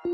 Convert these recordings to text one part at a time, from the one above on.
Oke,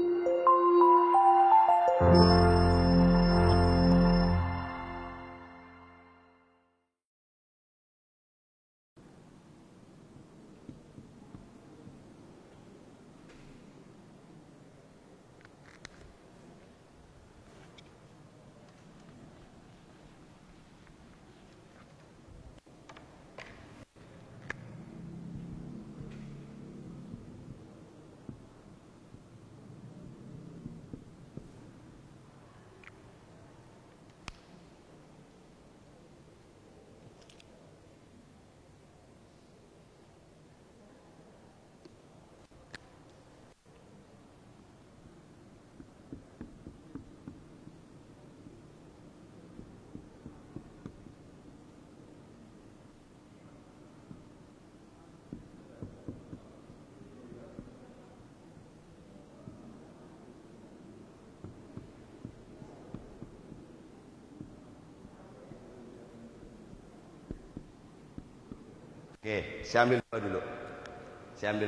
saya ambil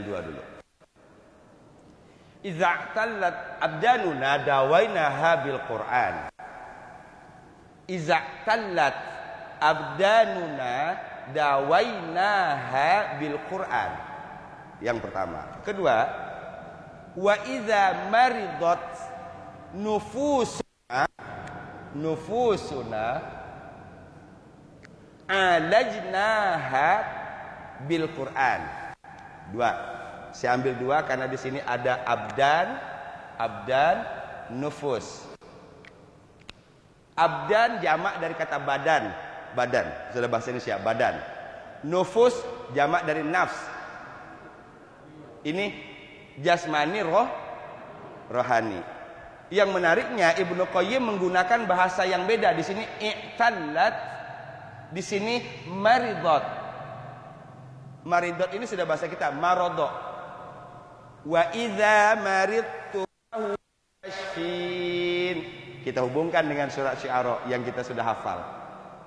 dua dulu. Iza tallat abdanuna dawainaha bil Qur'an. Iza tallat abdanuna dawainaha bil Qur'an. Yang pertama. Kedua, wa iza maridat nufusuna alajnaha bil Quran. Dua. Saya ambil dua karena di sini ada abdan, nufus. Abdan jamak dari kata badan. Sudah bahasa Indonesia, badan. Nufus jamak dari nafs. Ini jasmani, rohani. Yang menariknya Ibnu Qayyim menggunakan bahasa yang beda. Di sini i'tallat, di sini maridat. Maridot ini sudah bahasa kita, marodo. Wa idza maridtu yashfin. Kita hubungkan dengan surat Syu'ara yang kita sudah hafal.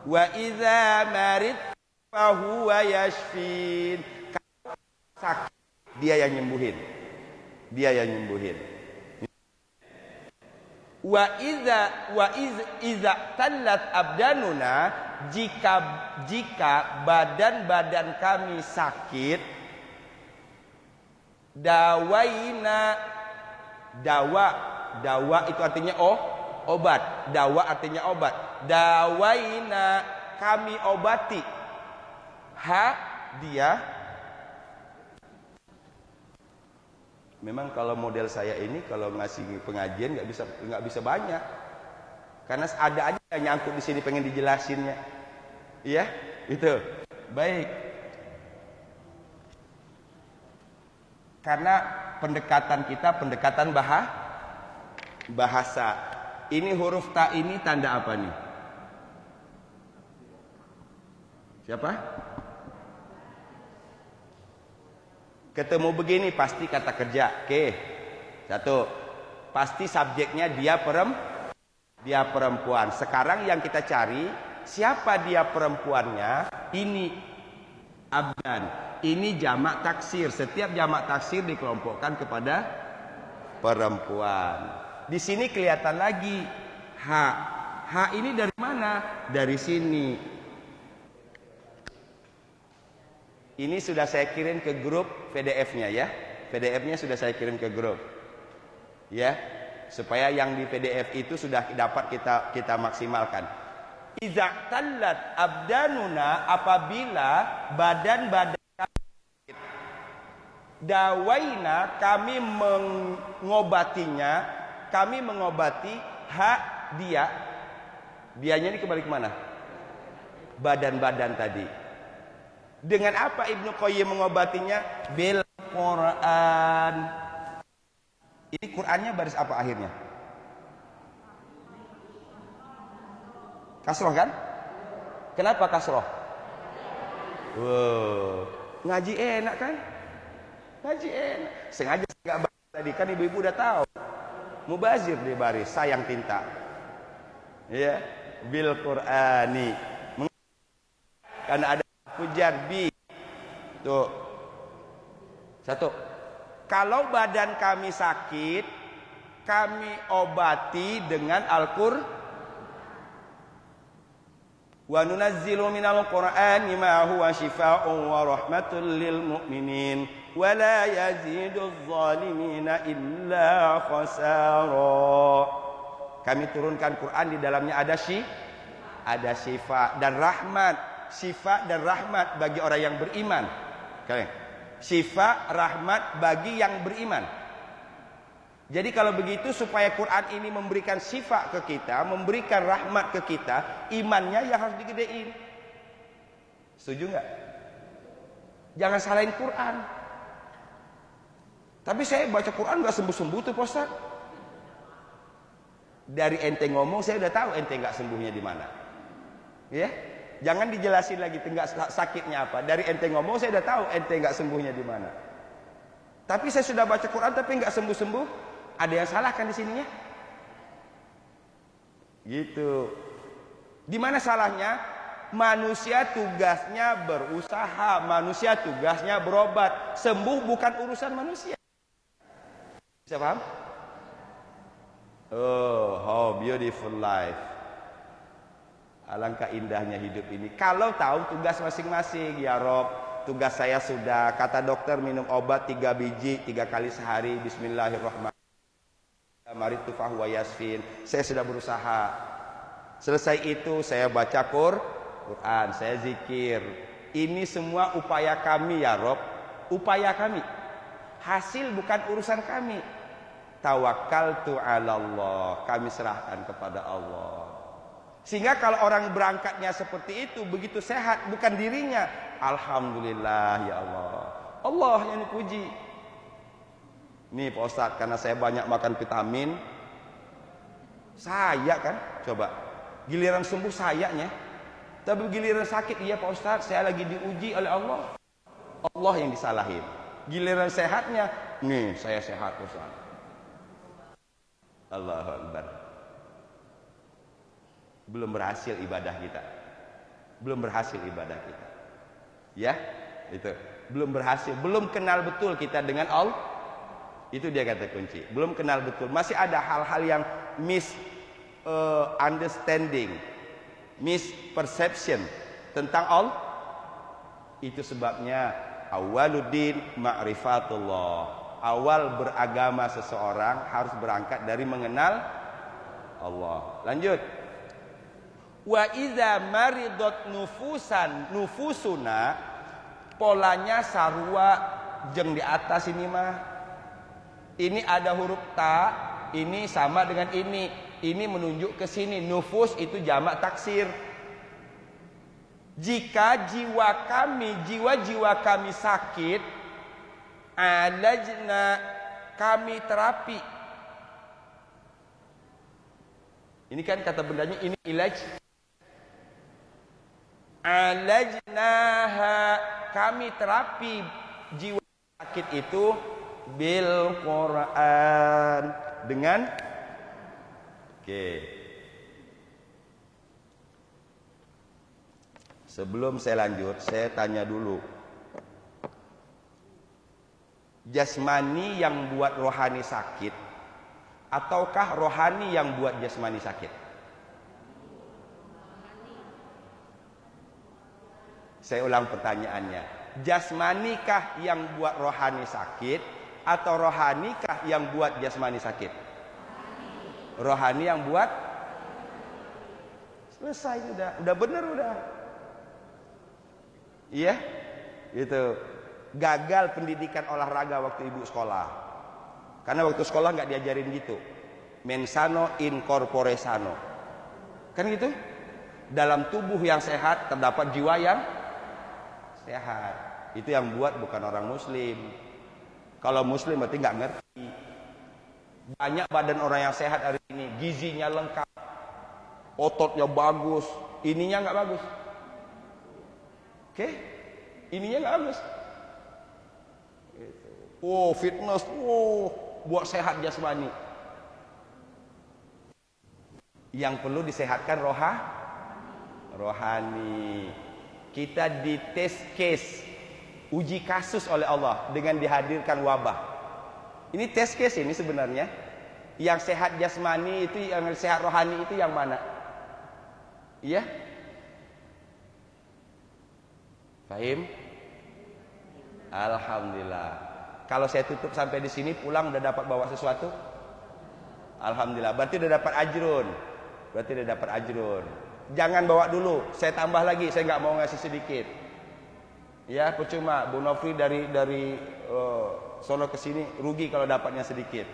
Wa idza maridtu fahuwa yashfin. Kalau sakit, dia yang nyembuhin. Wa iza tallat abdanuna, jika badan-badan kami sakit, dawaina, dawa itu artinya obat. Dawa artinya obat. Dawaina, kami obati. Dia. Memang kalau model saya ini kalau ngasih pengajian nggak bisa banyak, karena ada aja yang nyangkut di sini pengen dijelasinnya, iya itu baik. Karena pendekatan kita pendekatan bahasa. Ini huruf ta ini tanda apa nih? Siapa? Ketemu begini pasti kata kerja. Oke. Satu. Pasti subjeknya dia perempuan. Sekarang yang kita cari, siapa dia perempuannya? Ini abdan. Ini jamak taksir. Setiap jamak taksir dikelompokkan kepada perempuan. Di sini kelihatan lagi ha ini dari mana? Dari sini. Ini sudah saya kirim ke grup PDF-nya ya. PDF-nya sudah saya kirim ke grup. Ya, supaya yang di PDF itu sudah dapat kita maksimalkan. Iza tallat abdanuna, apabila badan-badan kami, dawaina, kami mengobatinya, kami mengobati dianya ini kembali kemana? Badan-badan tadi. Dengan apa Ibnu Qayyim mengobatinya? Bil Quran. Ini Qurannya baris apa akhirnya? Kasroh kan? Kenapa kasroh? Wow, ngaji enak kan? Ngaji enak. Sengaja nggak baris tadi kan ibu-ibu udah tahu. Mubazir di baris, sayang tinta. Ya, bil Qurani. Karena ada pujar bi. Tuh. Satu. Kalau badan kami sakit, kami obati dengan Al-Qur'an. Wa nunazzilu minal Qur'ani ma huwa shifaa'un wa rahmatul lil mu'minin wa la yaziduz zalimina illa khasara. Kami turunkan Quran, di dalamnya ada syifa dan rahmat. Syifa dan rahmat bagi orang yang beriman. Oke. Syifa, rahmat bagi yang beriman. Jadi kalau begitu, supaya Quran ini memberikan syifa ke kita, memberikan rahmat ke kita, imannya yang harus digedein. Setuju nggak? Jangan salahin Quran. Tapi saya baca Quran nggak sembuh-sembuh tuh Pak Ustaz. Dari ente ngomong saya udah tahu ente nggak sembuhnya di mana. Ya, jangan dijelasin lagi enggak sakitnya apa. Dari ente ngomong saya udah tahu ente nggak sembuhnya di mana. Tapi saya sudah baca Quran tapi nggak sembuh-sembuh. Ada yang salah kan di sininya? Gitu. Di mana salahnya? Manusia tugasnya berusaha, manusia tugasnya berobat. Sembuh bukan urusan manusia. Bisa paham? Oh, how beautiful life. Alangkah indahnya hidup ini. Kalau tahu tugas masing-masing, ya Rob, tugas saya sudah, kata dokter minum obat 3 biji 3 kali sehari, bismillahirrahmanirrahim. Maritu fahuwa yasfin. Saya sudah berusaha. Selesai itu saya baca Quran, saya zikir. Ini semua upaya kami ya Rob. Upaya kami. Hasil bukan urusan kami. Tawakkaltu 'ala Allah. Kami serahkan kepada Allah. Sehingga kalau orang berangkatnya seperti itu, begitu sehat, bukan dirinya. Alhamdulillah ya Allah. Allah yang dipuji. Nih Pak Ustadz, karena saya banyak makan vitamin, saya kan, coba, giliran sembuh sayanya, tapi giliran sakit, iya Pak Ustadz, saya lagi diuji oleh Allah. Allah yang disalahin. Giliran sehatnya, nih saya sehat Ustadz. Allahu Akbar. Belum berhasil ibadah kita. Belum berhasil ibadah kita. Ya, itu. Belum berhasil, belum kenal betul kita dengan Allah. Itu dia kata kunci. Belum kenal betul. Masih ada hal-hal yang misunderstanding, misperception tentang Allah. Itu sebabnya awaluddin ma'rifatullah. Awal beragama seseorang harus berangkat dari mengenal Allah. Lanjut. Wa iza maridot nufusuna, polanya sarua jeng di atas ini mah. Ini ada huruf ta, ini sama dengan ini menunjuk ke sini. Nufus itu jamak taksir. Jika jiwa-jiwa kami sakit, alajna, kami terapi. Ini kan kata bendanya, ini ilaj. Alajnaha, kami terapi jiwa sakit itu bil Quran, dengan Sebelum saya lanjut, saya tanya dulu. Jasmani yang buat rohani sakit, ataukah rohani yang buat jasmani sakit? Saya ulang pertanyaannya. Jasmanikah yang buat rohani sakit, atau rohanikah yang buat jasmani sakit? Rohani yang buat. Selesai udah benar udah. Iya, gitu. Gagal pendidikan olahraga waktu ibu sekolah. Karena waktu sekolah nggak diajarin gitu. Mensano in corpore sano. Kan gitu? Dalam tubuh yang sehat terdapat jiwa yang sehat. Itu yang buat bukan orang muslim. Kalau muslim berarti nggak ngerti. Banyak badan orang yang sehat hari ini, gizinya lengkap, ototnya bagus, ininya nggak bagus. Oke, ininya nggak bagus. Oh fitness, buat sehat jasmani. Yang perlu disehatkan rohani. Kita dites case, uji kasus oleh Allah dengan dihadirkan wabah. Ini test case ini sebenarnya. Yang sehat jasmani itu, yang sehat rohani itu yang mana? Iya? Fahim? Alhamdulillah. Kalau saya tutup sampai di sini, pulang udah dapat bawa sesuatu? Alhamdulillah. Berarti udah dapat ajrun. Jangan bawa dulu, saya tambah lagi, saya nggak mau ngasih sedikit. Ya, percuma. Bu Nofri dari sono ke sini rugi kalau dapatnya sedikit.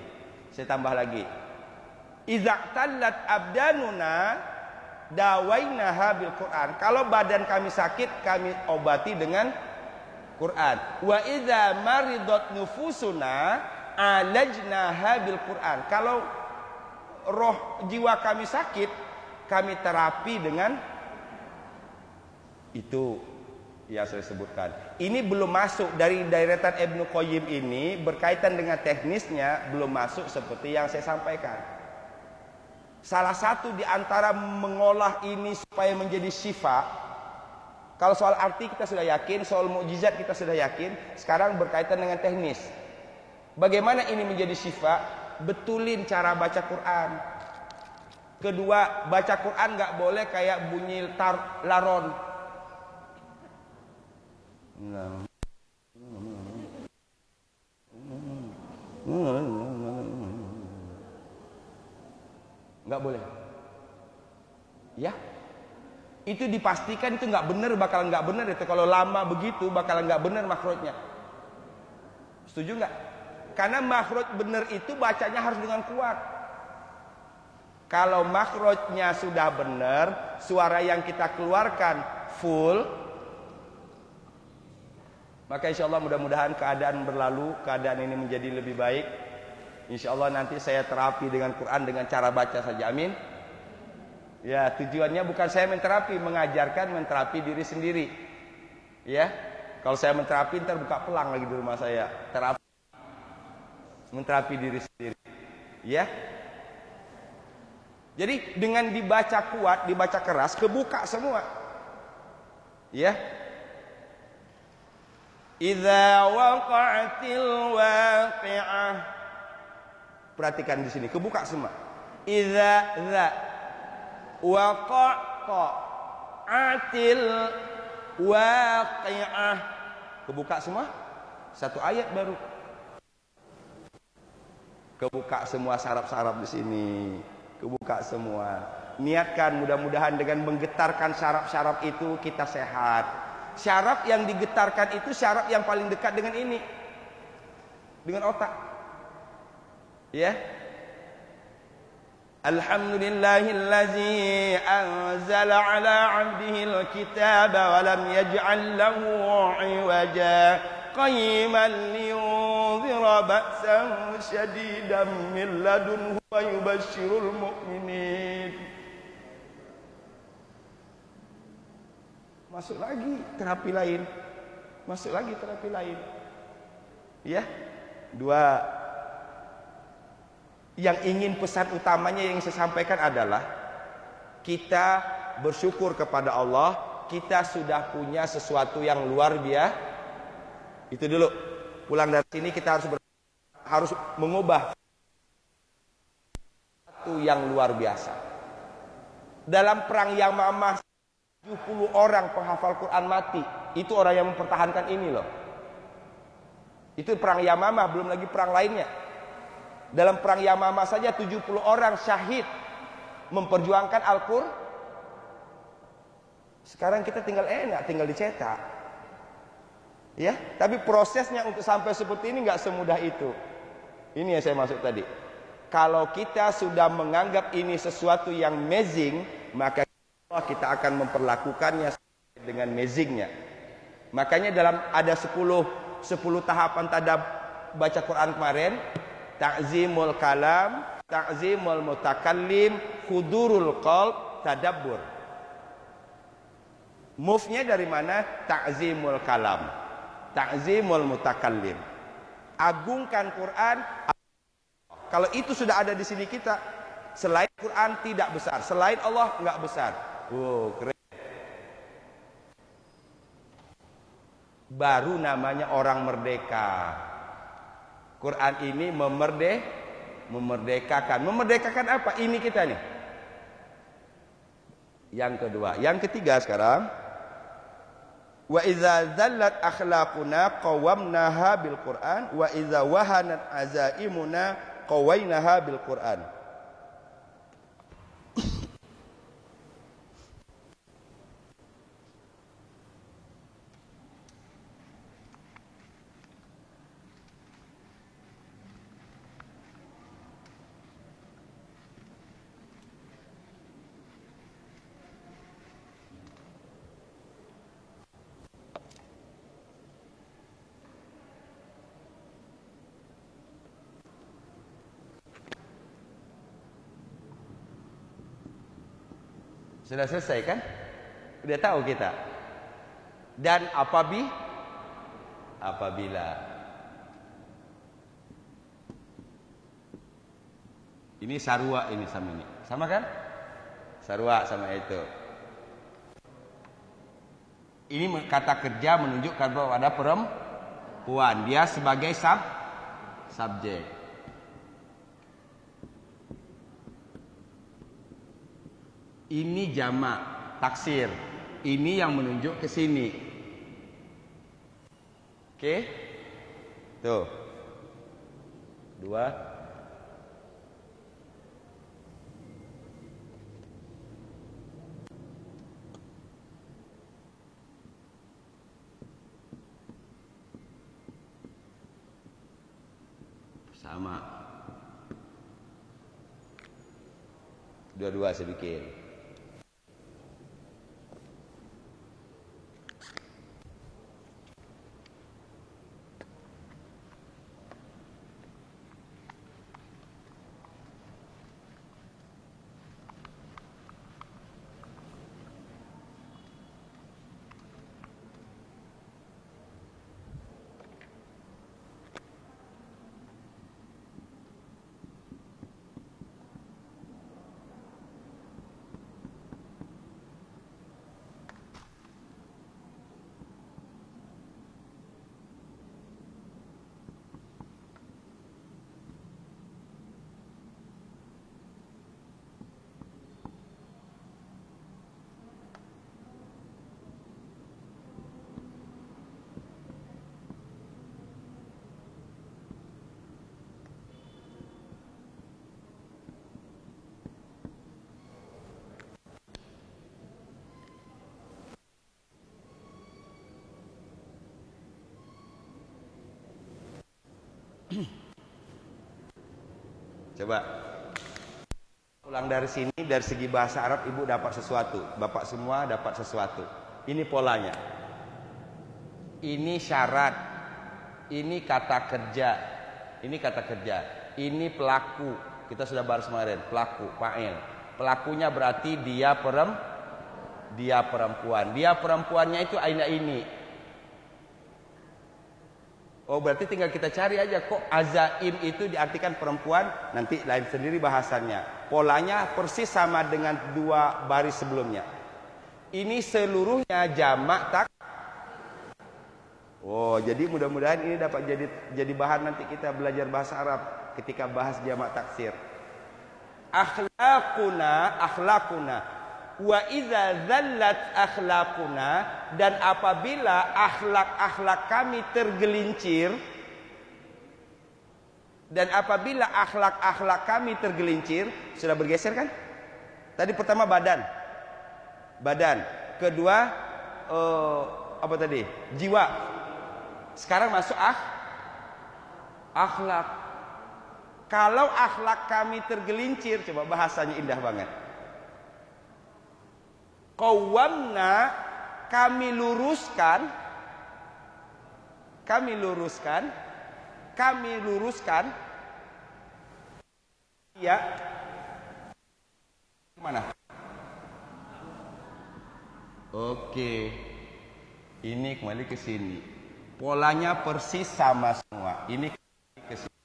Saya tambah lagi. Idza tallat abdanuna dawainaha bil Quran. Kalau badan kami sakit, kami obati dengan Quran. Wa idza maridat nufusuna alajnaha bil Quran. Kalau roh jiwa kami sakit, kami terapi dengan itu yang saya sebutkan. Ini belum masuk dari deretan Ibnu Qayyim ini, berkaitan dengan teknisnya belum masuk seperti yang saya sampaikan. Salah satu di antara mengolah ini supaya menjadi syifa. Kalau soal arti kita sudah yakin, soal mukjizat kita sudah yakin, sekarang berkaitan dengan teknis. Bagaimana ini menjadi syifa? Betulin cara baca Quran. Kedua, baca Quran nggak boleh kayak bunyi laron. Nggak boleh. Ya, itu dipastikan itu nggak benar, bakalan nggak benar itu. Kalau lama begitu bakalan nggak benar makhrajnya. Setuju nggak? Karena makhraj benar itu bacanya harus dengan kuat. Kalau makhrajnya sudah benar, suara yang kita keluarkan full, maka insya Allah mudah-mudahan keadaan berlalu, keadaan ini menjadi lebih baik. Insya Allah nanti saya terapi dengan Quran dengan cara baca saja, amin. Ya, tujuannya bukan saya menterapi, mengajarkan menterapi diri sendiri. Ya, kalau saya menterapi ntar buka pelang lagi di rumah saya. Terapi, menterapi diri sendiri. Ya. Jadi dengan dibaca kuat, dibaca keras, kebuka semua. Ya. Idza waqa'atil waqi'ah. Perhatikan di sini, kebuka semua. Idza waqa'atil waqi'ah. Kebuka semua. Satu ayat baru. Kebuka semua saraf-saraf di sini. Kebuka semua. Niatkan mudah-mudahan dengan menggetarkan saraf-saraf itu kita sehat. Syaraf yang digetarkan itu syaraf yang paling dekat dengan ini, dengan otak. Ya. Alhamdulillahillazi anzala ala 'abdihi al-kitaba wa lam yaj'al lahu 'iwaja qayyiman liyunzira ba'san shadidan min ladunhu wa yubashshirul mu'minin. Masuk lagi terapi lain. Masuk lagi terapi lain. Ya. Dua. Yang ingin pesan utamanya yang saya sampaikan adalah kita bersyukur kepada Allah, kita sudah punya sesuatu yang luar biasa. Itu dulu. Pulang dari sini kita harus mengubah sesuatu yang luar biasa. Dalam perang Yamamah 70 orang penghafal Quran mati. Itu orang yang mempertahankan ini loh. Itu perang Yamamah, belum lagi perang lainnya. Dalam perang Yamamah saja 70 orang syahid memperjuangkan Al-Qur'an. Sekarang kita tinggal enak, tinggal dicetak. Ya, tapi prosesnya untuk sampai seperti ini nggak semudah itu. Ini yang saya maksud tadi. Kalau kita sudah menganggap ini sesuatu yang amazing, maka kita akan memperlakukannya dengan amazingnya. Makanya dalam ada 10 tahapan tadab baca Quran kemarin, ta'zimul kalam, ta'zimul mutakallim, hudurul qalb, tadabbur. Move-nya dari mana? Ta'zimul kalam, ta'zimul mutakallim. Agungkan Quran. Kalau itu sudah ada di sini kita, selain Quran tidak besar, selain Allah enggak besar. Keren. Baru namanya orang merdeka. Quran ini Memerdekakan. Memerdekakan apa? Ini kita nih. Yang kedua. Yang ketiga sekarang. Wa idza zallat akhlaquna qawamnaha bil Qur'an wa idza wahanat azaimuna qawainaha bil Qur'an. Sudah selesai kan? Udah tahu kita. Dan apabila ini sarwa ini sama ini. Sama kan? Sarwa sama itu. Ini kata kerja menunjukkan bahwa ada perempuan. Dia sebagai subjek. Ini jamak taksir. Ini yang menunjuk ke sini. Oke? Tuh. 2. Sama. 2 saya bikin. Coba pulang dari sini, dari segi bahasa Arab ibu dapat sesuatu, bapak semua dapat sesuatu. Ini polanya. Ini syarat. Ini kata kerja. Ini kata kerja. Ini pelaku. Kita sudah bahas kemarin, pelaku, fa'il. Pelakunya berarti dia perempuan. Dia perempuannya itu aina ini. Oh, berarti tinggal kita cari aja kok azaim itu diartikan perempuan, nanti lain sendiri bahasannya. Polanya persis sama dengan 2 baris sebelumnya. Ini seluruhnya jamak tak. Oh, jadi mudah-mudahan ini dapat jadi bahan nanti kita belajar bahasa Arab ketika bahas jamak taksir. Akhlaquna wa idza zallat akhlaquna, dan apabila akhlak-akhlak kami tergelincir, sudah bergeser kan? Tadi pertama badan, kedua apa tadi? Jiwa. Sekarang masuk akhlak. Kalau akhlak kami tergelincir, coba bahasanya indah banget. Qawwamna, kami luruskan ya. Mana? Oke. Ini kembali ke sini. Polanya persis sama semua. Ini ke sini.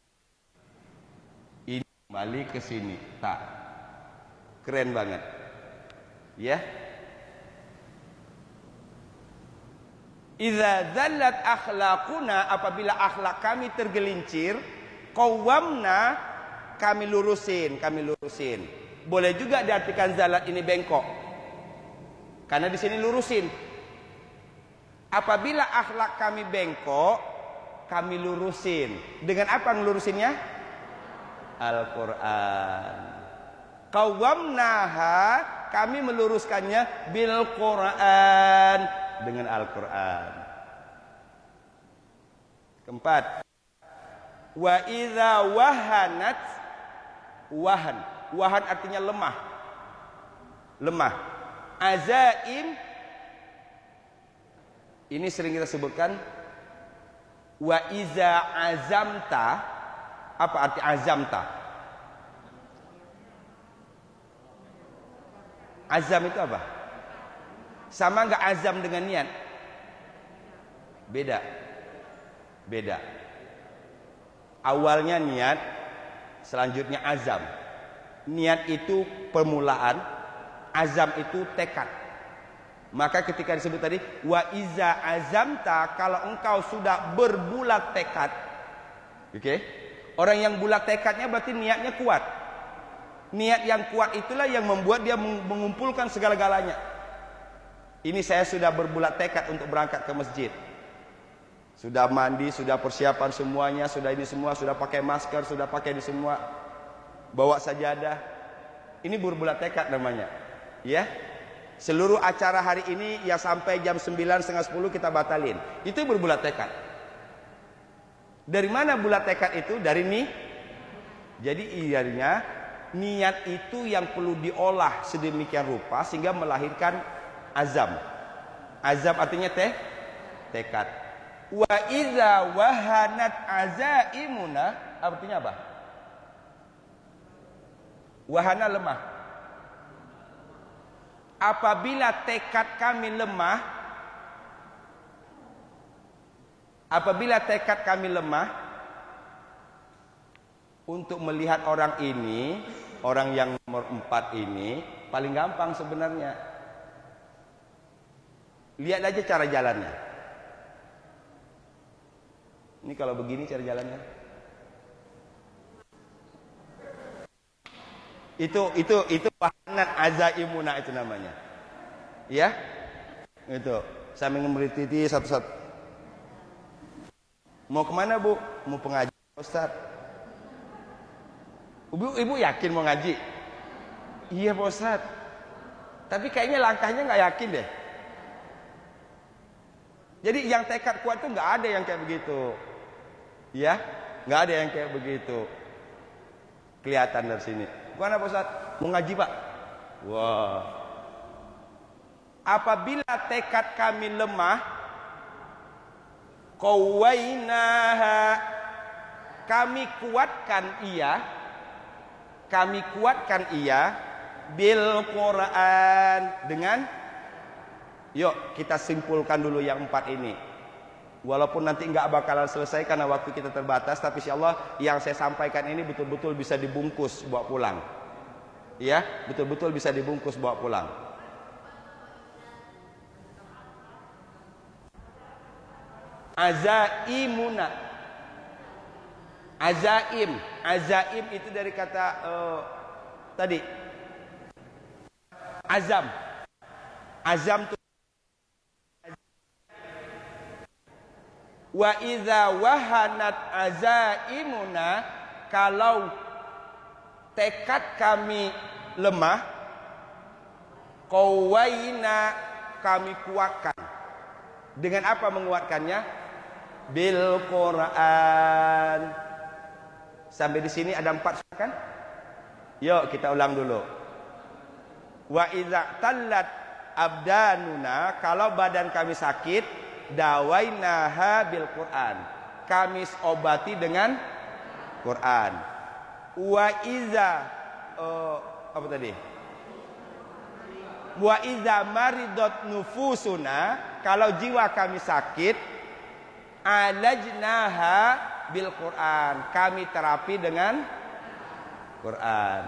Ini kembali ke sini. Tak. Keren banget. Ya. Idza zallat akhlaquna, apabila akhlak kami tergelincir, qawwamna, kami lurusin. Boleh juga diartikan zallat ini bengkok. Karena di sini lurusin. Apabila akhlak kami bengkok, kami lurusin. Dengan apa ngelurusinnya? Al-Quran. Qawwamnaha, kami meluruskannya bil Quran, dengan Al-Quran. Keempat, wa idza wahanat, wahan artinya lemah. Azaim, ini sering kita sebutkan. Wa iza azamta, apa arti azamta? Azam itu apa? Sama enggak azam dengan niat? Beda. Awalnya niat, selanjutnya azam. Niat itu permulaan, azam itu tekad. Maka ketika disebut tadi wa iza azamta, kalau engkau sudah berbulat tekad, oke? Orang yang bulat tekadnya berarti niatnya kuat. Niat yang kuat itulah yang membuat dia mengumpulkan segala-galanya. Ini saya sudah berbulat tekad untuk berangkat ke masjid. Sudah mandi, sudah persiapan semuanya, sudah ini semua, sudah pakai masker, sudah pakai ini semua. Bawa sajadah. Ini berbulat tekad namanya. Ya. Seluruh acara hari ini ya sampai jam 9, setengah 10 kita batalin. Itu berbulat tekad. Dari mana bulat tekad itu? Dari nih. Jadi ianya niat itu yang perlu diolah sedemikian rupa sehingga melahirkan azam. Azam artinya tekad. Wa idza wahanat azaimuna, artinya apa? Wahana lemah. Apabila tekad kami lemah, untuk melihat orang ini, orang yang nomor 4 ini paling gampang sebenarnya. Lihat aja cara jalannya. Ini kalau begini cara jalannya. Itu wahanat azaimuna itu namanya. Ya? Itu. Sambil ngemeliti satu-satu. Mau kemana, Bu? Mau pengajian, Ustaz. Ibu yakin mau ngaji? Iya, Pak Ustaz. Tapi kayaknya langkahnya nggak yakin deh. Jadi yang tekad kuat itu nggak ada yang kayak begitu. Ya? Nggak ada yang kayak begitu. Kelihatan dari sini. Mana Pak Ustaz? Mau ngaji, Pak? Wah. Apabila tekad kami lemah, qawainaha, kami kuatkan ia bil Quran, dengan, yuk kita simpulkan dulu yang 4 ini. Walaupun nanti enggak bakalan selesai karena waktu kita terbatas, tapi insyaallah yang saya sampaikan ini betul-betul bisa dibungkus bawa pulang. Ya, betul-betul bisa dibungkus bawa pulang. Azaimuna. Azaim itu dari kata tadi azam. Azam itu wa idza wahanat azaimuna, kalau tekad kami lemah, qawaina, kami kuatkan. Dengan apa menguatkannya? Bil Quran. Sampai di sini ada 4 kan? Yuk kita ulang dulu. Wa idza tallat abdanuna, kalau badan kami sakit, dawainaha bil Quran, kami obati dengan Quran. Wa iza apa tadi? Wa iza maridot nufusuna, kalau jiwa kami sakit, alajnaha bil Quran, kami terapi dengan Quran.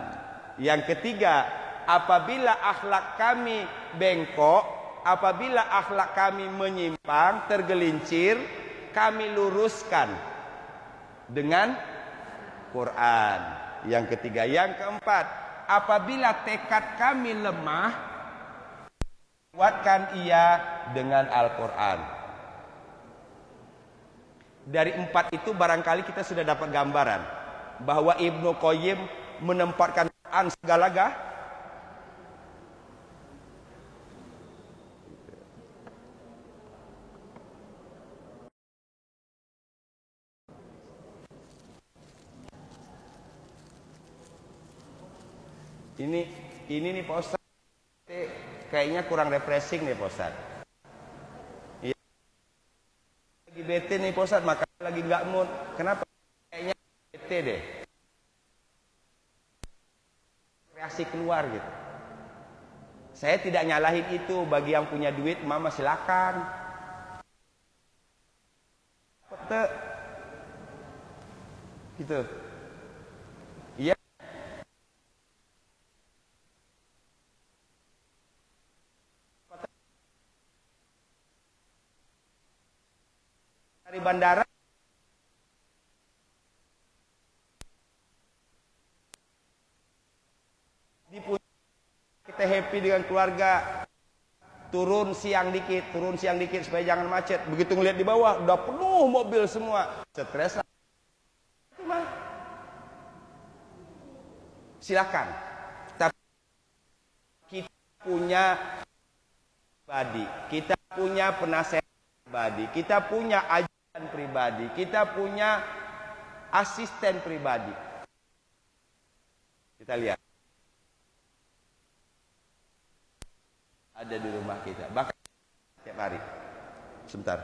Yang ketiga, apabila akhlak kami bengkok, apabila akhlak kami menyimpang, tergelincir, kami luruskan dengan Quran. Yang ketiga. Yang keempat, apabila tekad kami lemah, kuatkan ia dengan Al-Quran. Dari empat itu barangkali kita sudah dapat gambaran bahwa Ibnu Qayyim menempatkan Quran segala-galanya. Ini nih Pak Ustaz, kayaknya kurang refreshing nih Pak Ustaz. Ya, lagi bete nih Pak Ustaz, makanya lagi nggak mood. Kenapa? Kayaknya bete deh. Kreasi keluar gitu. Saya tidak nyalahin itu. Bagi yang punya duit, mama silakan. Pete, gitu. Iya. Dari bandara kita happy dengan keluarga, turun siang dikit supaya jangan macet. Begitu ngeliat di bawah udah penuh mobil semua, stres lah. Silakan, tapi kita punya pribadi, kita punya penasehat pribadi, kita punya ajudan pribadi, kita punya asisten pribadi. Kita lihat ada di rumah kita, bahkan setiap hari. Sebentar.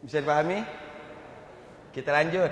Bisa dipahami? Kita lanjut.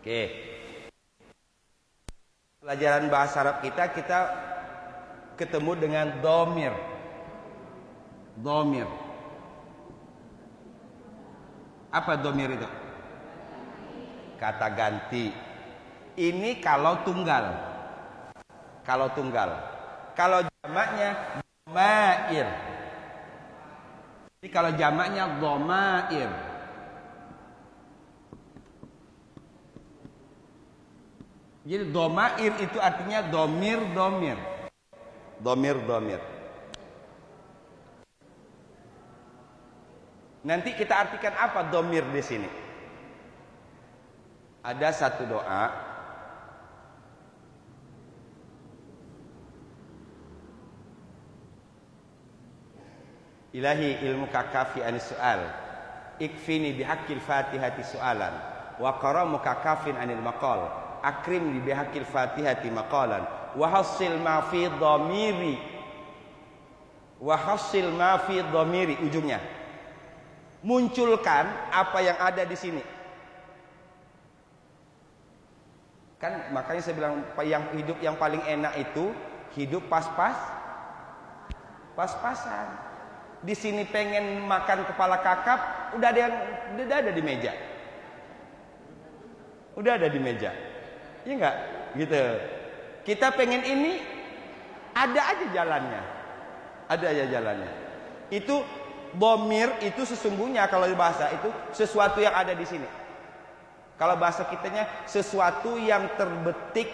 Oke. Pelajaran bahasa Arab kita ketemu dengan domir. Domir. Apa domir itu? Kata ganti. Ini kalau tunggal. Kalau tunggal. Kalau jamaknya domair. Jadi kalau jamaknya domair. Jadi domair itu artinya domir. Nanti kita artikan apa domir di sini? Ada satu doa. Ilahi ilmuka kafi anis su'al. Ikfini bihaqqil fatihati su'alan. Wa karamuka kafin anil maqal. Akrim li bihaqil fatihati maqalan wa hassil ma fi dhamiri ujungnya munculkan apa yang ada di sini. Kan makanya saya bilang yang hidup yang paling enak itu hidup pas-pasan. Di sini pengen makan kepala kakap, udah ada di meja. Udah ada di meja. Iya enggak? Gitu. Kita pengen ini, ada aja jalannya. Ada aja jalannya. Itu Dhamir itu sesungguhnya kalau di bahasa itu sesuatu yang ada di sini. Kalau bahasa kitanya sesuatu yang terdetik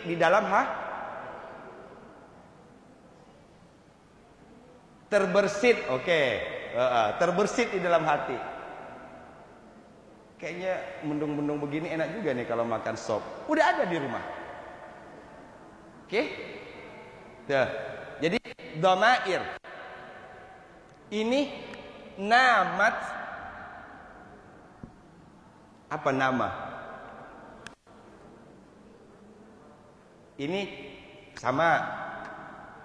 di dalam terbersit, oke. Terbersit di dalam hati. Kayaknya mendung-mendung begini enak juga nih kalau makan sop. Udah ada di rumah. Oke? Tuh. Jadi dhamair. Ini namat. Apa nama? Ini sama.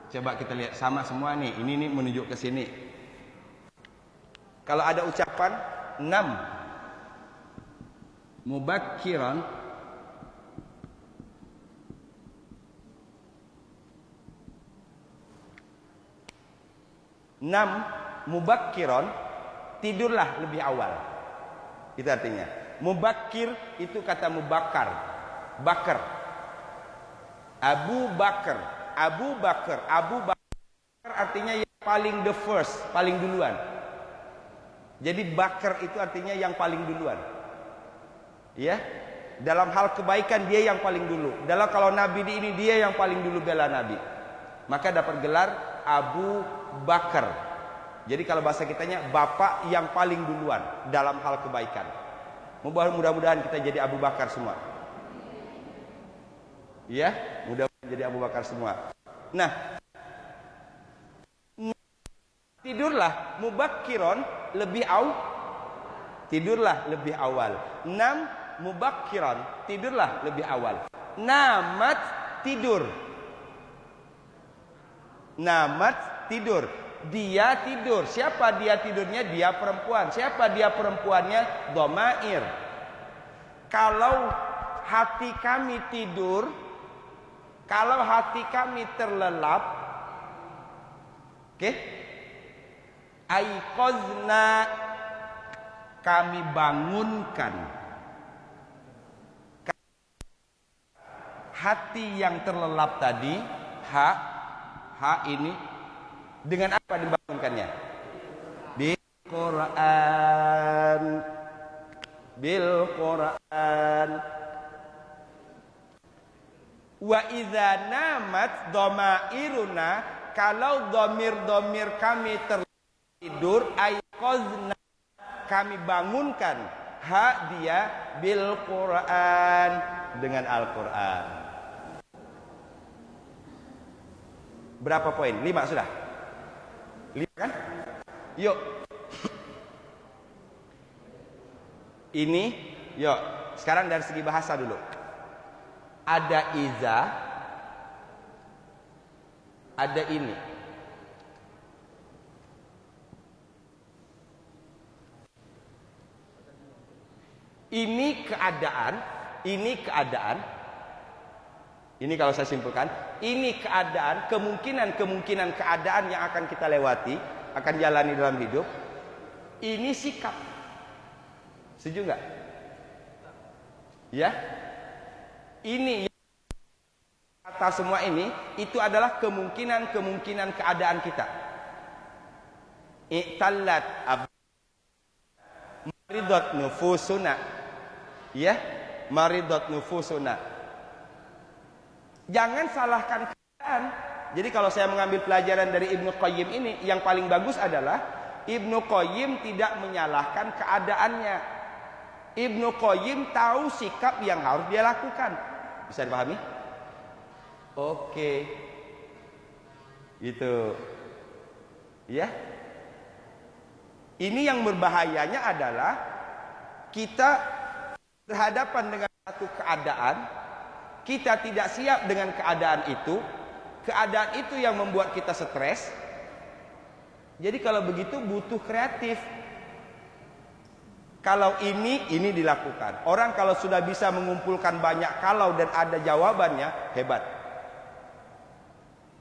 Coba kita lihat sama semua nih. Ini nih menunjuk ke sini. Kalau ada ucapan nam mubakkiran, nam mubakkiran, tidurlah lebih awal. Itu artinya. Mubakkir itu kata mubakar, bakar. Abu Bakar, Abu Bakar, Abu Bakar artinya yang paling the first, paling duluan. Jadi bakar itu artinya yang paling duluan. Ya, dalam hal kebaikan dia yang paling dulu. Dalam kalau Nabi di ini dia yang paling dulu bela Nabi. Maka dapat gelar Abu Bakar. Jadi kalau bahasa kitanya bapak yang paling duluan dalam hal kebaikan. Mudah-mudahan kita jadi Abu Bakar semua. Ya, mudah-mudahan jadi Abu Bakar semua. Nah, tidurlah mubakkiron lebih tidurlah lebih awal. Nam mubakkiran, tidurlah lebih awal. Namat tidur. Namat tidur. Dia tidur. Siapa dia tidurnya? Dia perempuan. Siapa dia perempuannya? Dhamair. Kalau hati kami tidur, kalau hati kami terlelap, oke? Aiqazna, kami bangunkan. Hati yang terlelap tadi, ini dengan apa dibangunkannya? Bil Quran. Bil Quran. Wa idza namat dhamairuna, kalau dhamir-dhamir kami tertidur, aiqazna, kami bangunkan dia bil Quran, dengan Al-Quran. Berapa poin? 5 sudah? 5 kan? Yuk. Ini, yuk. Sekarang dari segi bahasa dulu. Ada iza, ada ini. Ini keadaan. Ini kalau saya simpulkan, ini keadaan, kemungkinan keadaan yang akan kita lewati, akan jalani dalam hidup. Ini sikap. Setuju nggak? Ya. Ini kata semua ini, itu adalah kemungkinan keadaan kita. I'tallat maridat nufusuna. Ya, maridat nufusuna. Jangan salahkan keadaan. Jadi kalau saya mengambil pelajaran dari Ibnu Qayyim ini, yang paling bagus adalah Ibnu Qayyim tidak menyalahkan keadaannya. Ibnu Qayyim tahu sikap yang harus dia lakukan. Bisa dipahami? Oke. Gitu. Ya. Ini yang berbahayanya adalah kita berhadapan dengan satu keadaan, kita tidak siap dengan keadaan itu yang membuat kita stres. Jadi kalau begitu butuh kreatif. Kalau ini dilakukan. Orang kalau sudah bisa mengumpulkan banyak kalau dan ada jawabannya, hebat.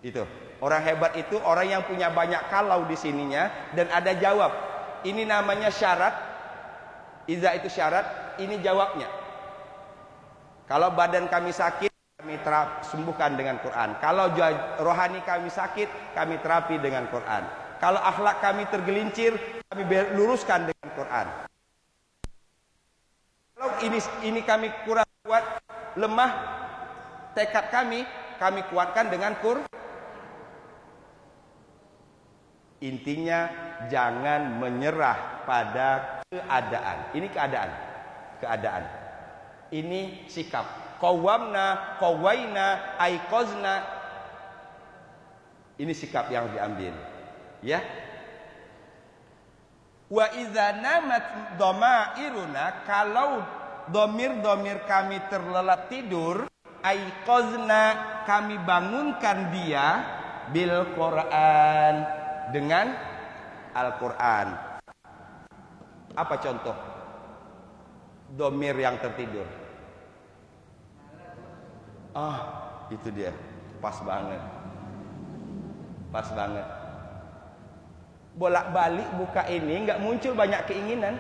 Itu. Orang hebat itu orang yang punya banyak kalau di sininya dan ada jawab. Ini namanya syarat. Iza itu syarat, ini jawabnya. Kalau badan kami sakit, kami sembuhkan dengan Quran. Kalau rohani kami sakit, kami terapi dengan Quran. Kalau akhlak kami tergelincir, kami luruskan dengan Quran. Kalau ini kami kurang kuat, lemah tekad kami kuatkan dengan Quran. Intinya jangan menyerah pada keadaan. Ini keadaan. Ini sikap. Qawwamna, qawwaina, aiqazna. Ini sikap yang diambil. Ya. Wa idza namat dhamairuna, kalau domir-domir kami terlelap tidur, aiqazna, kami bangunkan dia bil Quran, dengan Al-Quran. Apa contoh domir yang tertidur? Itu dia. Pas banget. Bolak-balik buka ini nggak muncul banyak keinginan.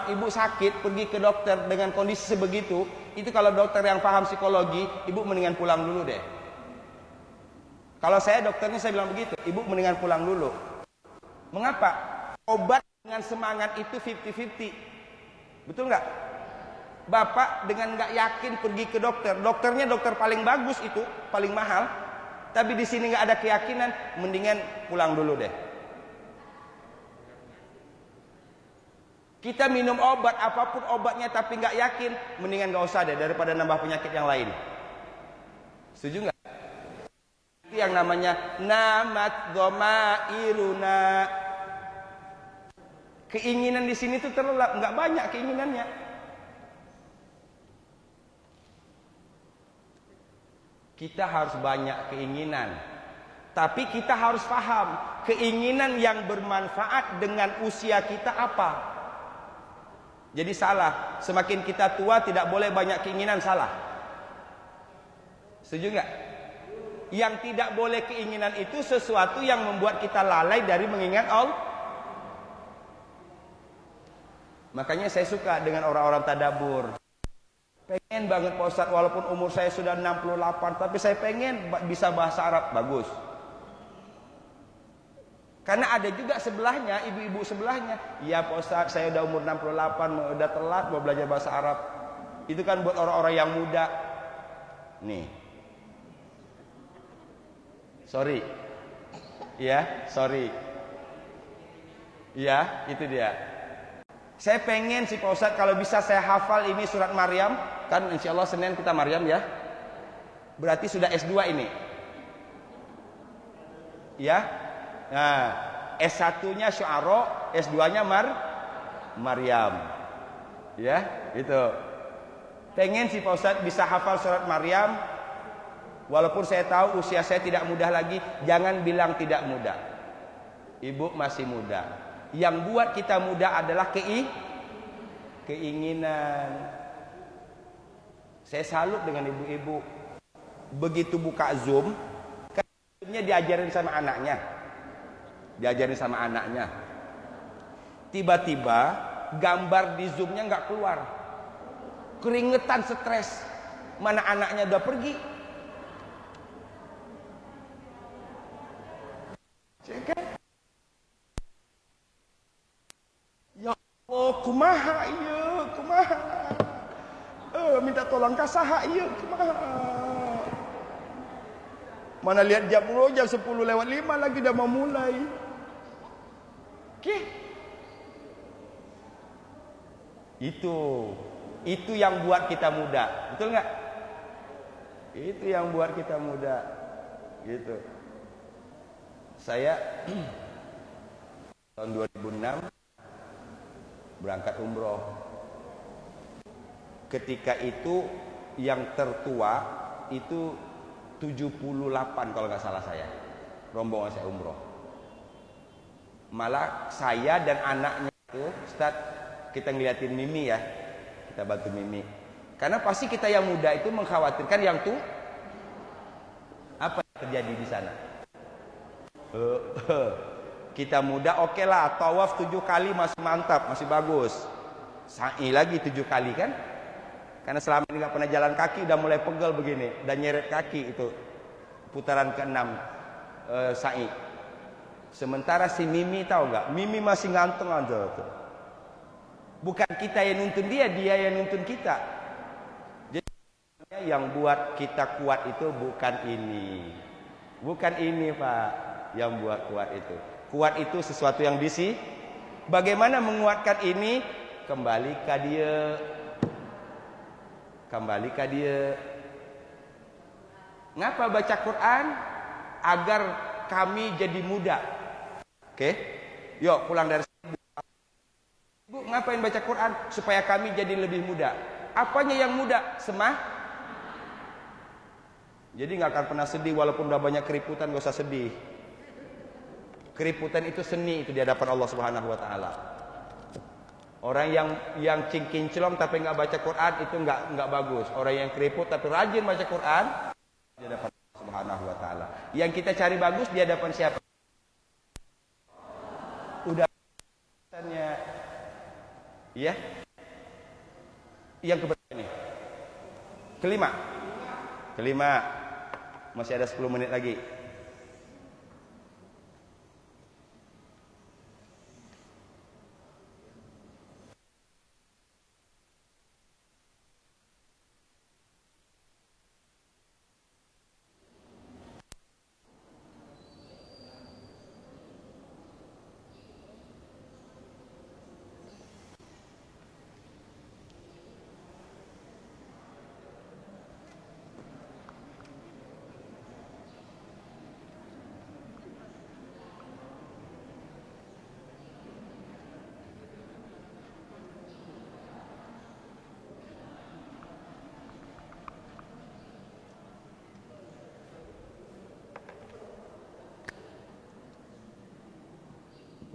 Ibu sakit, pergi ke dokter dengan kondisi sebegitu, itu kalau dokter yang paham psikologi, ibu mendingan pulang dulu deh. Kalau saya dokternya saya bilang begitu, ibu mendingan pulang dulu. Mengapa? Obat dengan semangat itu 50-50. Betul nggak? Bapak dengan nggak yakin pergi ke dokter, dokternya dokter paling bagus itu, paling mahal, tapi di sini nggak ada keyakinan, mendingan pulang dulu deh. Kita minum obat, apapun obatnya tapi nggak yakin, mendingan nggak usah deh daripada nambah penyakit yang lain. Setuju nggak? Itu yang namanya namat dhamairuna. Keinginan di sini tuh terlelap, nggak banyak keinginannya. Kita harus banyak keinginan, tapi kita harus paham keinginan yang bermanfaat dengan usia kita apa. Jadi salah, semakin kita tua tidak boleh banyak keinginan, salah. Setuju nggak? Yang tidak boleh keinginan itu sesuatu yang membuat kita lalai dari mengingat Allah. Makanya saya suka dengan orang-orang tadabbur. Pengen banget Pak Ustadz, walaupun umur saya sudah 68, tapi saya pengen bisa bahasa Arab bagus. Karena ada juga sebelahnya, ibu-ibu sebelahnya, ya Pak Ustadz, saya udah umur 68, udah telat mau belajar bahasa Arab. Itu kan buat orang-orang yang muda. Nih. Sorry. Ya, itu dia. Saya pengen sih Pak Ustadz, kalau bisa saya hafal ini surat Maryam. Kan insya Allah Senin kita Maryam ya. Berarti sudah S2 ini. Ya. Nah, S1-nya Syu'ara, S2-nya Maryam. Ya, itu. Pengen sih Pak Ustadz bisa hafal surat Maryam. Walaupun saya tahu usia saya tidak mudah lagi, jangan bilang tidak mudah. Ibu masih muda. Yang buat kita muda adalah keinginan. Saya salut dengan ibu-ibu. Begitu buka Zoom, kan Zoom-nya diajarin sama anaknya. Tiba-tiba gambar di Zoom-nya nggak keluar. Keringetan, stres. Mana anaknya udah pergi. Ya Allah, kumaha iya, kumaha. Minta tolong kasaha iya, kumaha. Mana lihat jam 10:05 lagi udah mau mulai. Itu yang buat kita muda, betul nggak? Itu yang buat kita muda, gitu. Saya tahun 2006 berangkat umroh. Ketika itu yang tertua itu 78 kalau nggak salah saya, rombongan saya umroh. Malah saya dan anaknya itu, Ustaz, kita ngeliatin Mimi ya, kita bantu Mimi. Karena pasti kita yang muda itu mengkhawatirkan yang tuh apa? terjadi di sana. Kita muda oke lah, tawaf 7 kali masih mantap, masih bagus. Sa'i lagi 7 kali kan? Karena selama ini nggak pernah jalan kaki, udah mulai pegel begini, dan nyeret kaki itu putaran ke-6 sa'i. Sementara si Mimi tahu nggak? Mimi masih nganteng aja tuh. Bukan kita yang nuntun dia, dia yang nuntun kita. Jadi yang buat kita kuat itu bukan ini. Bukan ini Pak, yang buat kuat itu. Kuat itu sesuatu yang bisi. Bagaimana menguatkan ini? Kembali ke dia. Kembali ke dia. Ngapa baca Quran? Agar kami jadi muda. Oke? Yuk pulang dari sini. Ibu ngapain baca Quran? Supaya kami jadi lebih muda. Apanya yang muda? Jadi nggak akan pernah sedih walaupun udah banyak keriputan, gak usah sedih. Keriputan itu seni itu di hadapan Allah Subhanahu wa taala. Orang yang cing-kinclong tapi nggak baca Quran itu nggak bagus. Orang yang keriput tapi rajin baca Quran di hadapan Allah Subhanahu wa taala. Yang kita cari bagus di hadapan siapa? Udah ya. Yang keberapa ini? Kelima. Masih ada 10 menit lagi.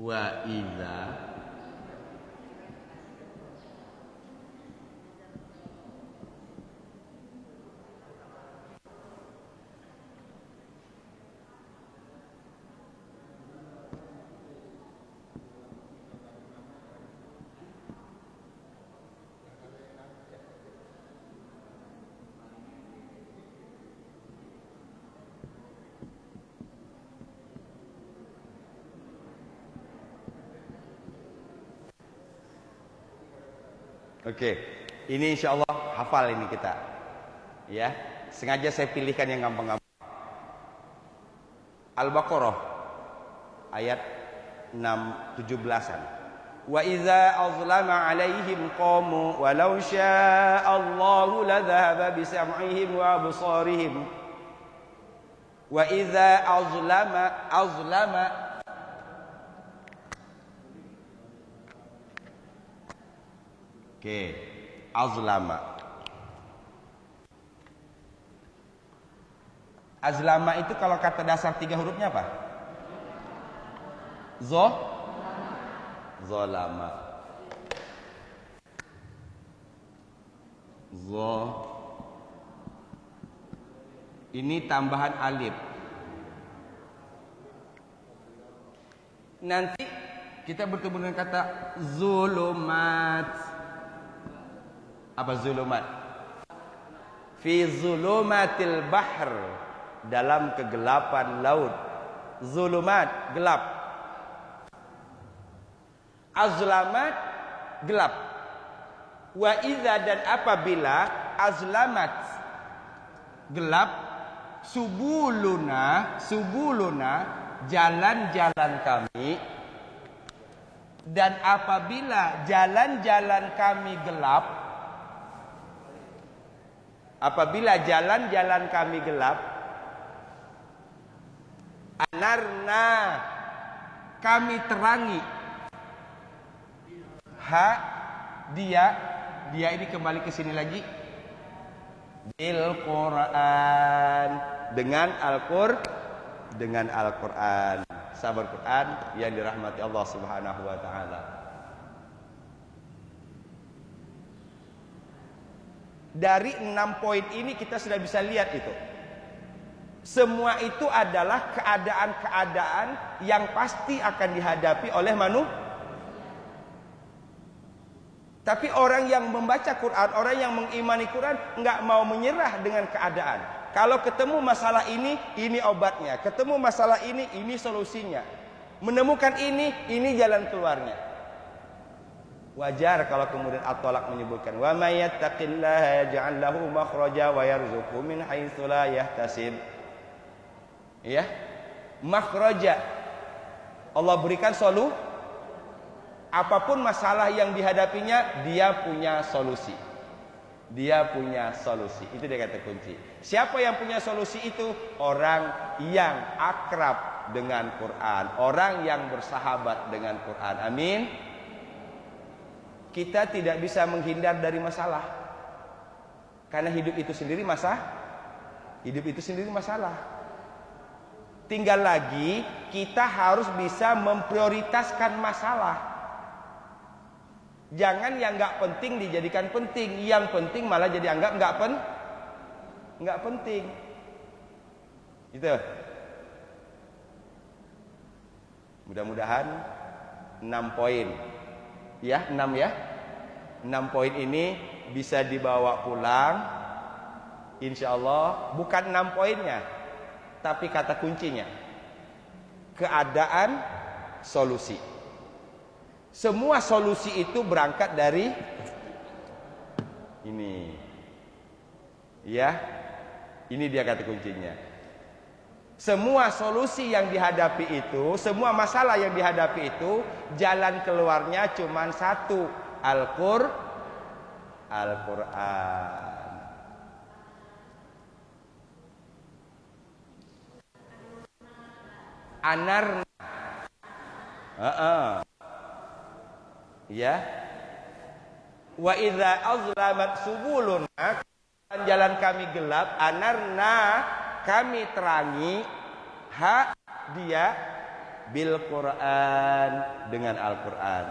Wa idza Oke, ini insya Allah hafal ini kita, ya. Sengaja saya pilihkan yang gampang-gampang. Al-Baqarah ayat 6-17an. Wa idza azlama alaihim qamu walau syaa Allahu ladzahaba bisam'ihim wa absarihim. Wa idza azlama Oke, azlama. Azlama itu kalau kata dasar 3 hurufnya apa? Zolama. Ini tambahan alif. Nanti kita bertemu dengan kata zulumat. Apa zulumat? Fi zulumatil bahr, dalam kegelapan laut. Zulumat, gelap. Azlamat, gelap. Wa idza, dan apabila azlamat, gelap, subuluna, jalan-jalan kami, dan apabila jalan-jalan kami gelap, anarna, kami terangi, dia ini kembali ke sini lagi, bil Quran, dengan Al-Quran, sahabat Quran yang dirahmati Allah Subhanahu wa taala. Dari 6 poin ini kita sudah bisa lihat itu. Semua itu adalah keadaan-keadaan yang pasti akan dihadapi oleh manusia. Tapi orang yang membaca Quran, orang yang mengimani Quran, nggak mau menyerah dengan keadaan. Kalau ketemu masalah ini obatnya. Ketemu masalah ini solusinya. Menemukan ini jalan keluarnya. Wajar kalau kemudian At-Thalaq menyebutkan, wa may yattaqillaha yaj'al lahu makhraja wa yarzuqhu min haitsu la yahtasib. Ya, makhraja. Allah berikan solusi. Apapun masalah yang dihadapinya, dia punya solusi. Dia punya solusi. Itu dia kata kunci. Siapa yang punya solusi itu? Orang yang akrab dengan Quran, orang yang bersahabat dengan Quran. Amin. Kita tidak bisa menghindar dari masalah. Karena hidup itu sendiri Hidup itu sendiri masalah. Tinggal lagi kita harus bisa memprioritaskan masalah. Jangan yang nggak penting dijadikan penting, yang penting malah jadi anggap nggak penting. Gitu. Mudah-mudahan 6 poin. Ya, 6 ya. 6 poin ini bisa dibawa pulang. Insya Allah bukan 6 poinnya, tapi kata kuncinya. Keadaan, solusi. Semua solusi itu berangkat dari ini. Ya. Ini dia kata kuncinya. Semua solusi yang dihadapi itu, semua masalah yang dihadapi itu, jalan keluarnya cuma satu, Al-Quran. Anarna. Ya. Wa idza azlamat subuluna, jalan kami gelap, anarna, kami terangi dia bil Quran, dengan Al-Quran.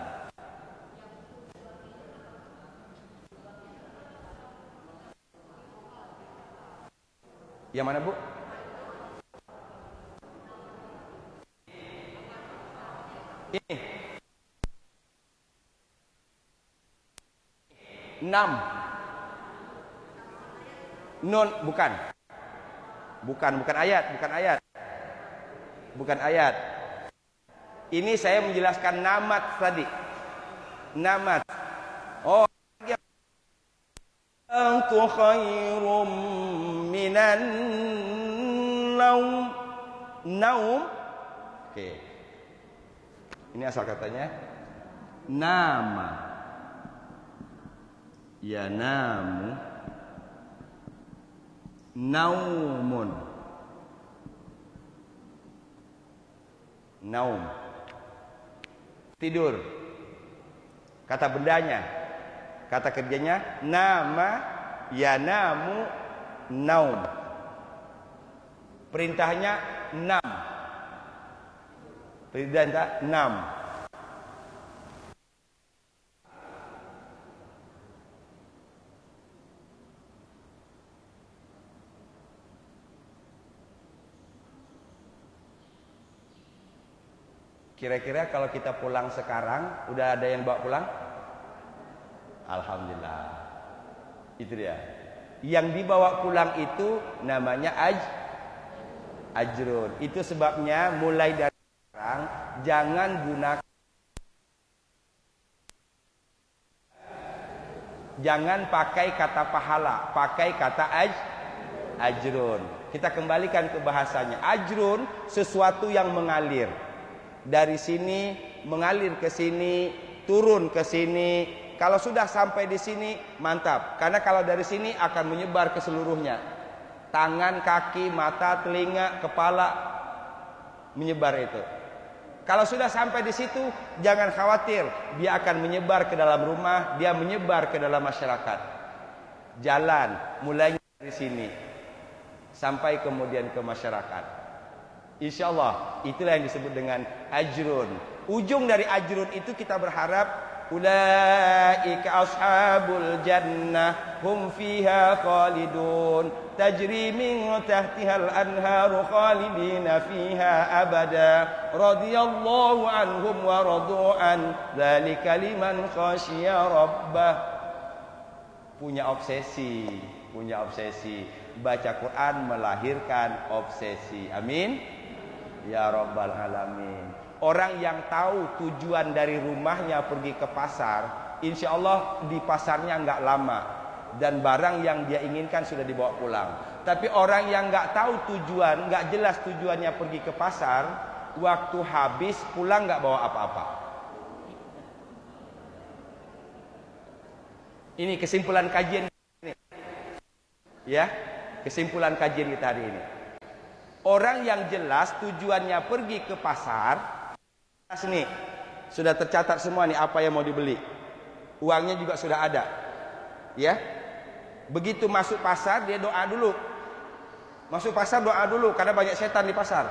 Yang mana, Bu? Ini 6. Nun, bukan ayat. Bukan ayat. Ini saya menjelaskan namat tadi. Namat. Oh, antu khairum minan naum. Oke. Ini asal katanya nama. Ya namu naumun. Naum, tidur. Kata bendanya, kata kerjanya nama, ya namu, naum. Perintahnya 6. Perintah 6. Kira-kira kalau kita pulang sekarang, udah ada yang bawa pulang? Alhamdulillah. Itu dia. Yang dibawa pulang itu namanya ajrun. Itu sebabnya mulai dari sekarang jangan gunakan, jangan pakai kata pahala, pakai kata ajrun. Kita kembalikan ke bahasanya. Ajrun sesuatu yang mengalir. Dari sini mengalir ke sini, turun ke sini. Kalau sudah sampai di sini, mantap. Karena kalau dari sini akan menyebar ke seluruhnya. Tangan, kaki, mata, telinga, kepala, menyebar itu. Kalau sudah sampai di situ, jangan khawatir. Dia akan menyebar ke dalam rumah, dia menyebar ke dalam masyarakat. Jalan, mulainya dari sini, sampai kemudian ke masyarakat. Insya Allah itulah yang disebut dengan ajrun. Ujung dari ajrun itu kita berharap Ulaika ashabul jannah hum fiha khalidun tajri min tahtihal anharu khalidina fiha abada radhiyallahu anhum wa radu an dzalika liman khasyiya rabbah. Punya obsesi baca Quran melahirkan obsesi. Amin ya rabbal alamin. Orang yang tahu tujuan dari rumahnya pergi ke pasar, insya Allah di pasarnya nggak lama dan barang yang dia inginkan sudah dibawa pulang. Tapi orang yang nggak tahu tujuan, nggak jelas tujuannya pergi ke pasar, waktu habis pulang nggak bawa apa-apa. Ini kesimpulan kajian ini, ya, kesimpulan kajian kita hari ini. Orang yang jelas tujuannya pergi ke pasar. Sini sudah tercatat semua nih apa yang mau dibeli, uangnya juga sudah ada, ya. Begitu masuk pasar dia doa dulu, masuk pasar doa dulu karena banyak setan di pasar,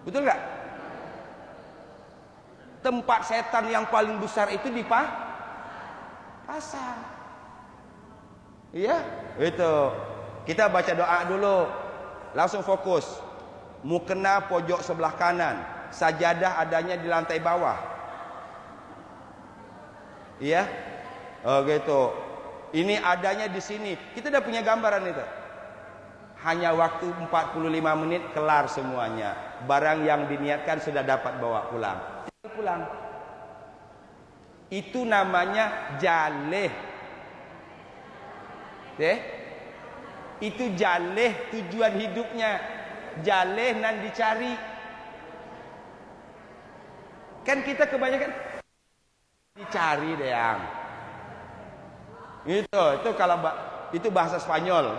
betul nggak? Tempat setan yang paling besar itu di pasar, iya itu. Kita baca doa dulu, langsung fokus, mukena pojok sebelah kanan. Sajadah adanya di lantai bawah. Iya? Oh gitu. Ini adanya di sini. Kita udah punya gambaran itu. Hanya waktu 45 menit kelar semuanya. Barang yang diniatkan sudah dapat bawa pulang. Tinggal pulang. Itu namanya jaleh. Itu jaleh tujuan hidupnya. Jaleh nan dicari. Kan kita kebanyakan dicari deh yang itu kalau itu bahasa Spanyol.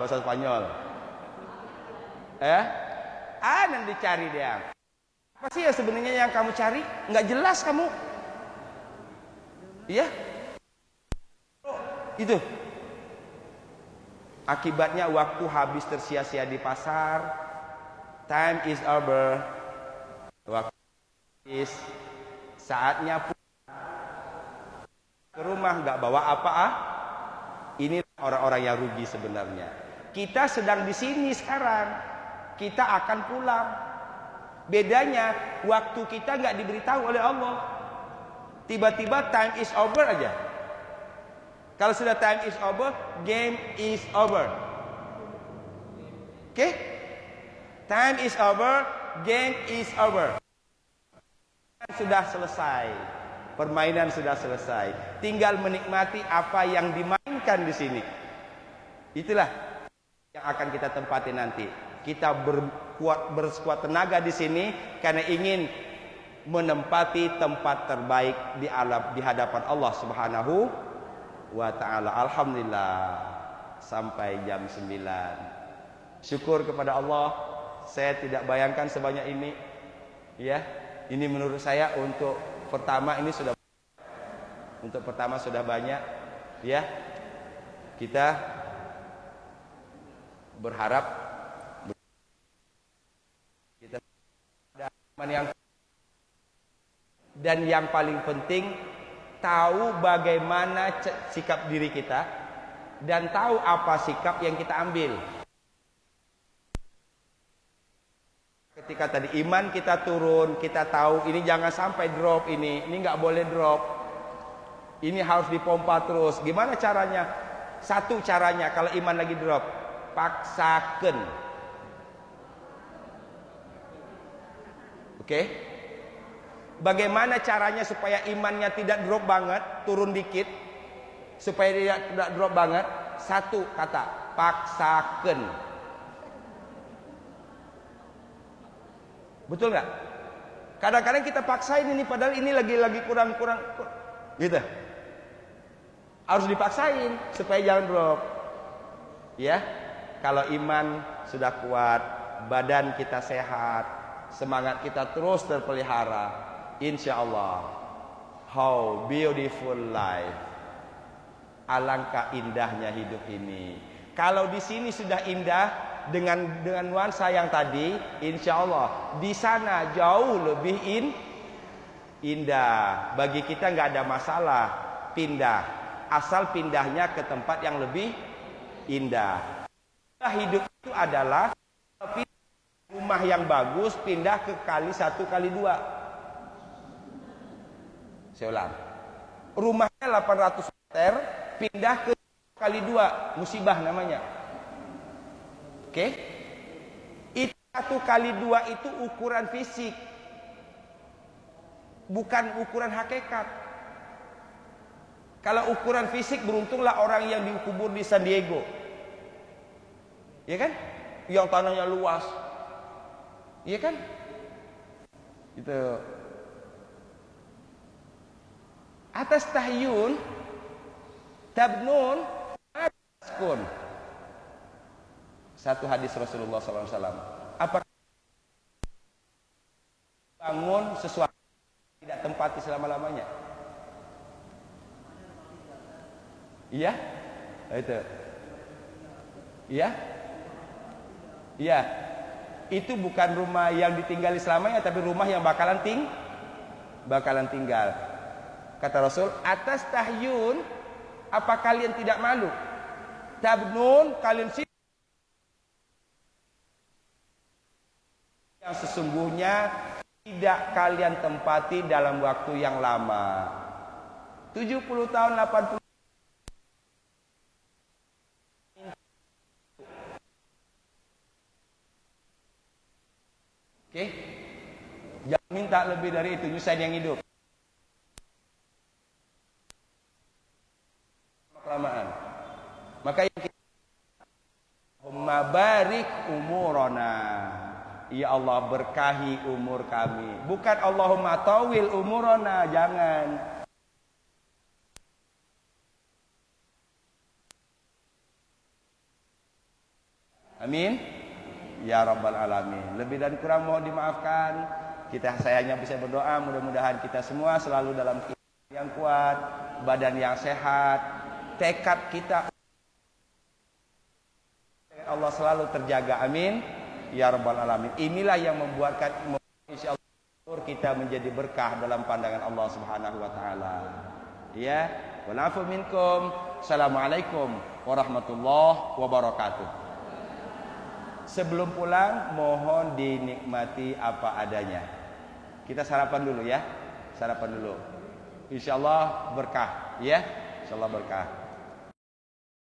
Yang dicari deh yang apa sih ya sebenarnya yang kamu cari? Nggak jelas kamu, iya itu akibatnya waktu habis tersia-sia di pasar. Time is over, waktu is saatnya pulang ke rumah nggak bawa apa-apa. Ini orang-orang yang rugi sebenarnya. Kita sedang di sini sekarang, kita akan pulang. Bedanya waktu kita nggak diberitahu oleh Allah. Tiba-tiba time is over aja. Kalau sudah time is over, game is over. Oke? Time is over, game is over. Sudah selesai, permainan sudah selesai. Tinggal menikmati apa yang dimainkan di sini. Itulah yang akan kita tempati nanti. Kita bersekuat tenaga di sini karena ingin menempati tempat terbaik di alam di hadapan Allah Subhanahu wa taala. Alhamdulillah sampai jam 9. Syukur kepada Allah, saya tidak bayangkan sebanyak ini, ya. Ini menurut saya untuk pertama ini sudah banyak, ya. Kita berharap kita ada dan yang paling penting tahu bagaimana sikap diri kita dan tahu apa sikap yang kita ambil. Ketika tadi iman kita turun, kita tahu ini jangan sampai drop, ini nggak boleh drop, ini harus dipompa terus. Gimana caranya? Satu caranya kalau iman lagi drop, paksakan. Oke? Bagaimana caranya supaya imannya tidak drop banget, turun dikit, supaya tidak drop banget? Satu kata, paksakan. Betul nggak? Kadang-kadang kita paksain ini padahal ini lagi kurang gitu. Harus dipaksain supaya jangan drop. Ya. Kalau iman sudah kuat, badan kita sehat, semangat kita terus terpelihara, insya Allah. How beautiful life. Alangkah indahnya hidup ini. Kalau di sini sudah indah dengan nuansa yang tadi, insya Allah di sana jauh lebih indah. Bagi kita nggak ada masalah pindah, asal pindahnya ke tempat yang lebih indah. Hidup itu adalah rumah yang bagus pindah ke kali 1 kali 2. Saya ulang. Rumahnya 800 meter pindah ke kali 2, musibah namanya. Oke? Itu 1 kali 2 itu ukuran fisik, bukan ukuran hakikat. Kalau ukuran fisik, beruntunglah orang yang dikubur di San Diego, ya kan? Yang tanahnya luas, ya kan? Itu. Atas tahyun tabnun askun. Satu hadis Rasulullah SAW. Apa bangun sesuatu tidak tempati selama-lamanya? Iya? Itu. Iya? Iya. Itu bukan rumah yang ditinggali selamanya, tapi rumah yang bakalan tinggal. Kata Rasul, atas tahyun, apa kalian tidak malu? Tabnun, kalian sih yang sesungguhnya tidak kalian tempati dalam waktu yang lama. 70 tahun, 80. Oke? Jangan minta lebih dari itu, nyusahin yang hidup. Kelamaan. Maka yang kita Allahumma barik umurana. Ya Allah, berkahi umur kami. Bukan Allahumma tawil umurana, jangan. Amin. Ya Rabbal Alamin. Lebih dan kurang mohon dimaafkan. Saya hanya bisa berdoa, mudah-mudahan kita semua selalu dalam keadaan yang kuat, badan yang sehat, tekad kita Allah selalu terjaga. Amin. Ya Rabbal Alamin. Inilah yang membuatkan insyaallah kita menjadi berkah dalam pandangan Allah Subhanahu wa taala. Ya, wa na'fu minkum. Assalamualaikum warahmatullahi wabarakatuh. Sebelum pulang mohon dinikmati apa adanya. Kita sarapan dulu ya. Sarapan dulu. Insyaallah berkah, ya. Insyaallah berkah.